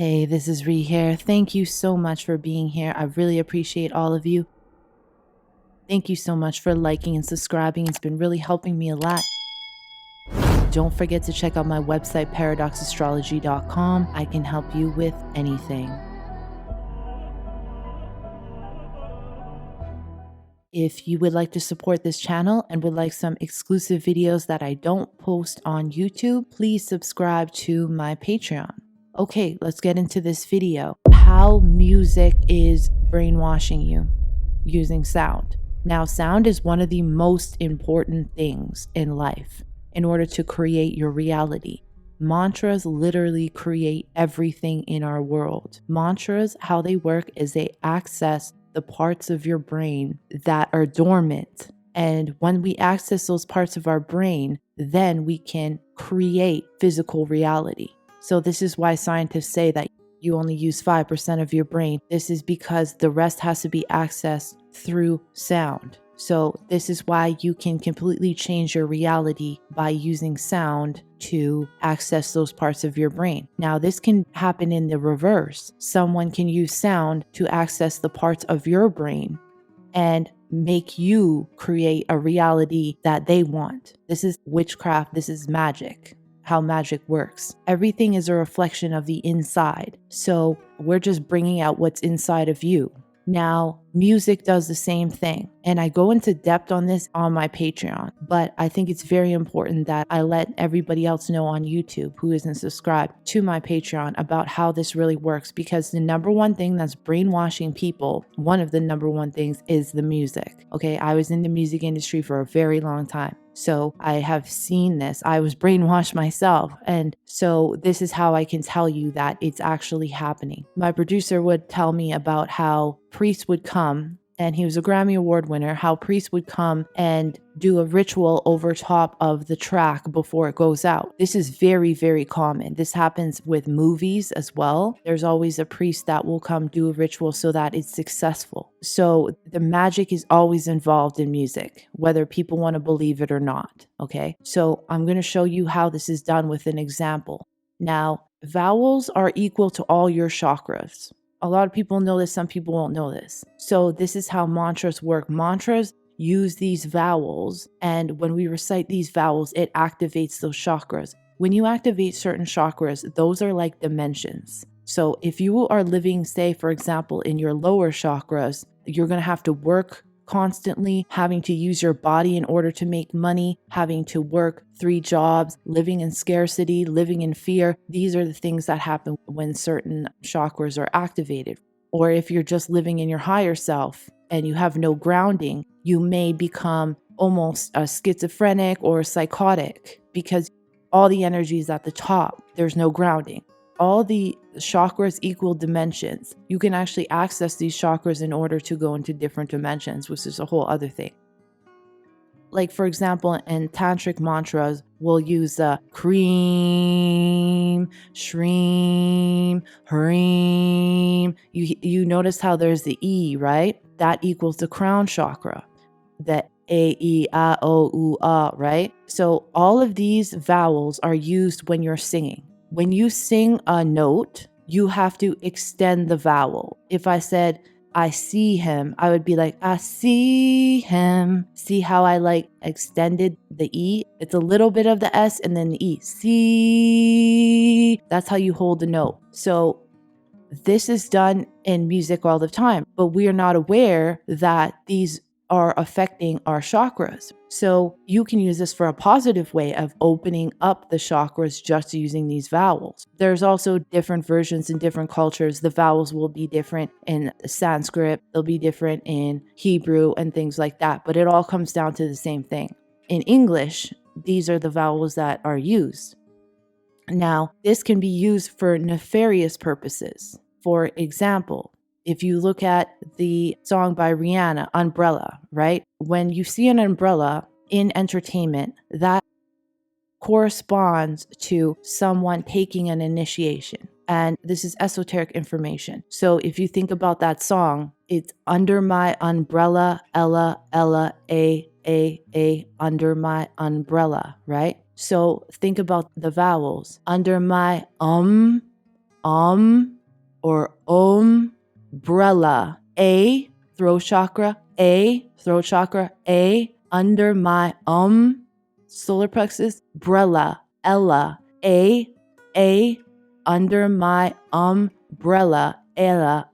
Hey, this is Ree here. Thank you so much for being here. I really appreciate all of you. Thank you so much for liking and subscribing. It's been really helping me a lot. Don't forget to check out my website, paradoxastrology.com. I can help you with anything. If you would like to support this channel and would like some exclusive videos that I don't post on YouTube, please subscribe to my Patreon. Okay, let's get into this video. How music is brainwashing you using sound. Now, sound is one of the most important things in life in order to create your reality. Mantras literally create everything in our world. Mantras, how they work is they access the parts of your brain that are dormant. And when we access those parts of our brain, then we can create physical reality. So this is why scientists say that you only use 5% of your brain. This is because the rest has to be accessed through sound. So this is why you can completely change your reality by using sound to access those parts of your brain. Now, this can happen in the reverse. Someone can use sound to access the parts of your brain and make you create a reality that they want. This is witchcraft. This is magic. How magic works. Everything is a reflection of the inside. So we're just bringing out what's inside of you. Now, music does the same thing. And I go into depth on this on my Patreon, but I think it's very important that I let everybody else know on YouTube who isn't subscribed to my Patreon about how this really works, because the number one thing that's brainwashing people, one of the number one things is the music. Okay, I was in the music industry for a very long time. So I have seen this. I was brainwashed myself. And so this is how I can tell you that it's actually happening. My producer would tell me about how priests would come, and he was a Grammy Award winner, how priests would come and do a ritual over top of the track before it goes out. This is very, very common. This happens with movies as well. There's always a priest that will come do a ritual so that it's successful. So the magic is always involved in music, whether people want to believe it or not. Okay, so I'm going to show you how this is done with an example. Now, vowels are equal to all your chakras. A lot of people know this, some people won't know this. So this is how mantras work. Mantras use these vowels, and when we recite these vowels, it activates those chakras. When you activate certain chakras, those are like dimensions. So if you are living, say, for example, in your lower chakras, you're going to have to work constantly, having to use your body in order to make money, having to work 3 jobs, living in scarcity, living in fear. These are the things that happen when certain chakras are activated. Or if you're just living in your higher self and you have no grounding, you may become almost a schizophrenic or psychotic because all the energy is at the top. There's no grounding. All the chakras equal dimensions. You can actually access these chakras in order to go into different dimensions, which is a whole other thing. Like, for example, in tantric mantras, we'll use the Kreem, Shreem, Hareem. You notice how there's the E, right? That equals the crown chakra. The A, E, A, O, U, A, right? So all of these vowels are used when you're singing. When you sing a note, you have to extend the vowel. If I said, I see him, I would be like, I see him. See how I like extended the E? It's a little bit of the S and then the E. See. That's how you hold the note. So this is done in music all the time, but we are not aware that these are affecting our chakras. So you can use this for a positive way of opening up the chakras just using these vowels. There's also different versions in different cultures. The vowels will be different in Sanskrit, they'll be different in Hebrew and things like that, but it all comes down to the same thing. In English, these are the vowels that are used. Now, this can be used for nefarious purposes. For example, if you look at the song by Rihanna, Umbrella, right? When you see an umbrella in entertainment, that corresponds to someone taking an initiation. And this is esoteric information. So if you think about that song, it's under my umbrella, Ella, Ella, A, under my umbrella, right? So think about the vowels. Under my or umbrella. A, throat chakra. A, throat chakra. A, under my solar plexus. Brella, Ella. A, under my umbrella. Ella,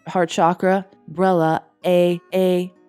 heart chakra. Brella, A.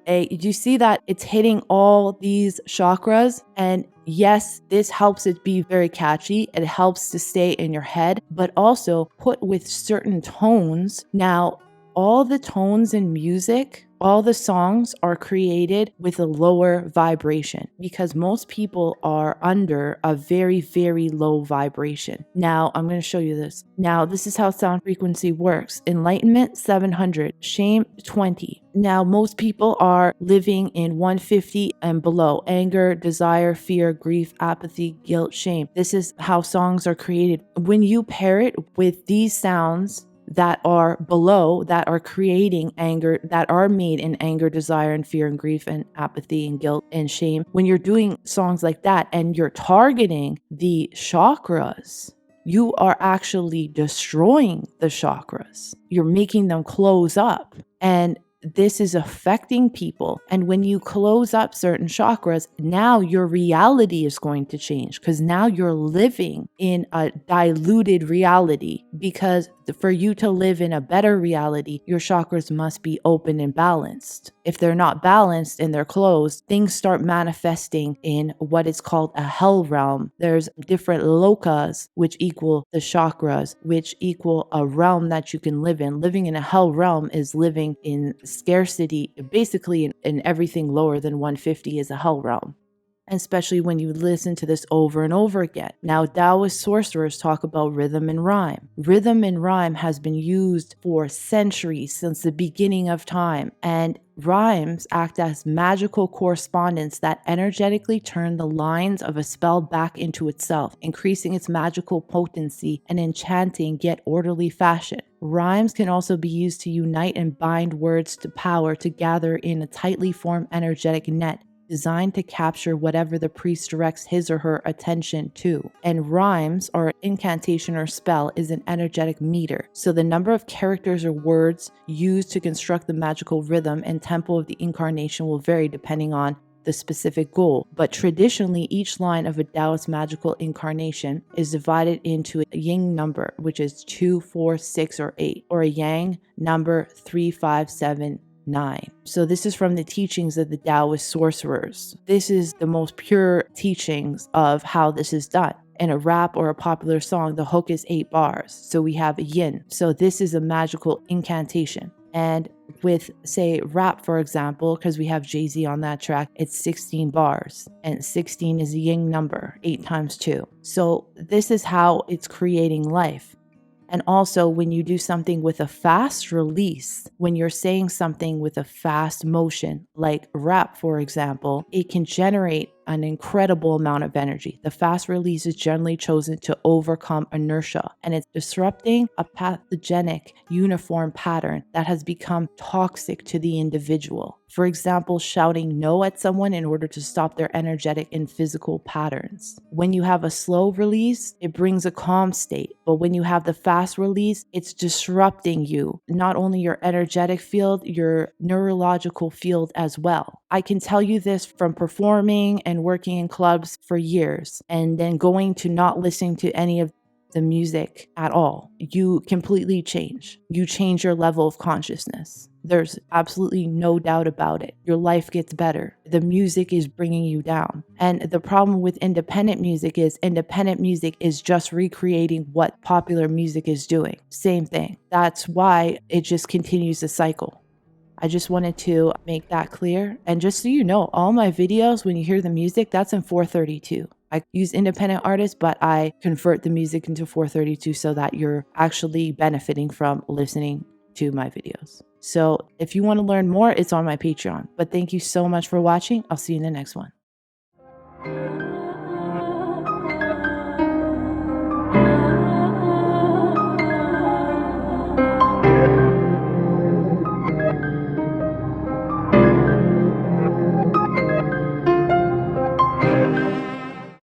Do you see that it's hitting all these chakras? And yes, this helps it be very catchy. It helps to stay in your head, but also put with certain tones. Now, all the tones in music, all the songs are created with a lower vibration because most people are under a very, very low vibration. Now, I'm going to show you this. Now, this is how sound frequency works. Enlightenment, 700. Shame, 20. Now, most people are living in 150 and below. Anger, desire, fear, grief, apathy, guilt, shame. This is how songs are created. When you pair it with these sounds that are below, that are creating anger, that are made in anger, desire, and fear, and grief, and apathy, and guilt, and shame. When you're doing songs like that and you're targeting the chakras, you are actually destroying the chakras. You're making them close up. And this is affecting people. And when you close up certain chakras, now your reality is going to change because now you're living in a diluted reality. Because for you to live in a better reality, your chakras must be open and balanced. If they're not balanced and they're closed, things start manifesting in what is called a hell realm. There's different lokas, which equal the chakras, which equal a realm that you can live in. Living in a hell realm is living in scarcity. Basically, in everything lower than 150 is a hell realm. Especially when you listen to this over and over again. Now, Taoist sorcerers talk about rhythm and rhyme. Rhythm and rhyme has been used for centuries, since the beginning of time, and rhymes act as magical correspondence that energetically turn the lines of a spell back into itself, increasing its magical potency and enchanting yet orderly fashion. Rhymes can also be used to unite and bind words to power to gather in a tightly formed energetic net, designed to capture whatever the priest directs his or her attention to. And rhymes, or incantation or spell, is an energetic meter. So the number of characters or words used to construct the magical rhythm and tempo of the incarnation will vary depending on the specific goal. But traditionally, each line of a Taoist magical incarnation is divided into a yin number, which is 2, 4, 6, or 8, or a yang number 3, 5, 7, 9. So this is from the teachings of the Taoist sorcerers. This is the most pure teachings of how this is done. In a rap or a popular song, the hook is 8 bars. So we have a yin. So this is a magical incantation. And with, say, rap, for example, because we have Jay-Z on that track, it's 16 bars. And 16 is a yin number, 8 times 2. So this is how it's creating life. And also, when you do something with a fast release, when you're saying something with a fast motion, like rap, for example, it can generate an incredible amount of energy. The fast release is generally chosen to overcome inertia, and it's disrupting a pathogenic uniform pattern that has become toxic to the individual. For example, shouting no at someone in order to stop their energetic and physical patterns. When you have a slow release, it brings a calm state. But when you have the fast release, it's disrupting you, not only your energetic field, your neurological field as well. I can tell you this from performing and working in clubs for years, and then going to not listening to any of the music at all. You completely change. You change your level of consciousness. There's absolutely no doubt about it. Your life gets better. The music is bringing you down. And the problem with independent music is just recreating what popular music is doing. Same thing. That's why it just continues the cycle. I just wanted to make that clear. And just so you know, all my videos, when you hear the music, that's in 432. I use independent artists, but I convert the music into 432 so that you're actually benefiting from listening to my videos. So if you want to learn more, it's on my Patreon. But thank you so much for watching. I'll see you in the next one.